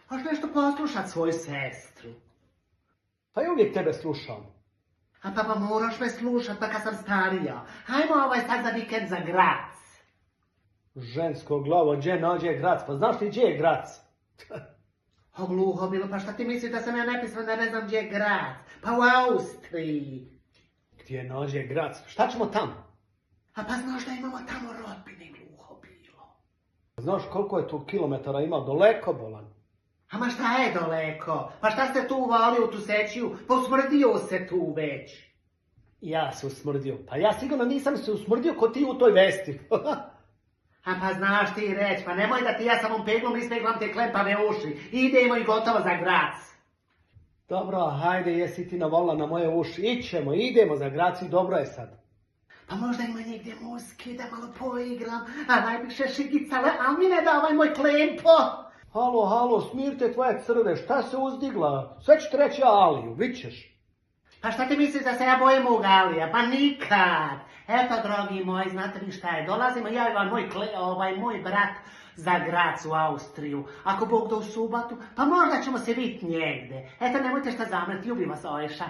Hoš nešto poslušat svoju sestru. Pa ja uvijek tebe slušam. A pa moraš me slušat, pa kad sam starija. Hajmo sad za vikend za Grac. Žensko glavo, gdje nađe Grac? Pa znaš li gdje je Grac? O gluho bilo, pa šta ti misliš da sam ja nepismen da ne znam gdje je Grac? Pa u Austriji. Gdje nađe Grac? Šta ćemo tamo? A pa znaš da imamo tamo rodbine, gluho bilo. Znaš koliko je tu kilometara ima? Daleko, bolan. A ma šta je daleko? Pa šta ste tu uvali u tu sećiju? Posmrdio se tu već. Ja se usmrdio. Pa ja sigurno nisam se usmrdio ko ti u toj vesti. A pa znaš ti reći, pa nemoj da ti ja samom peglom ispeglam te klepave uši. Idemo i gotovo za Grac. Dobro, hajde, jesi ti navolila na moje uši. Ićemo, idemo za Grac i dobro je sad. Pa možda ima negdje muski da malo poigram, a najviše šigicale, a mi ne davaj moj klempo. Halo, smirte tvoje crve, šta se uzdigla? Sve ću ti reći Aliju, vićeš. Pa šta ti misliš da se ja bojim mog Alija? Pa nikad. Eto, drogi moji, znate vi šta je, dolazimo ja i moj brat za Grac u Austriju. Ako Bog da u subotu, pa možda ćemo se vidjeti njegde. Eto, nemojte šta zamrti, ljubim vas, Ojša.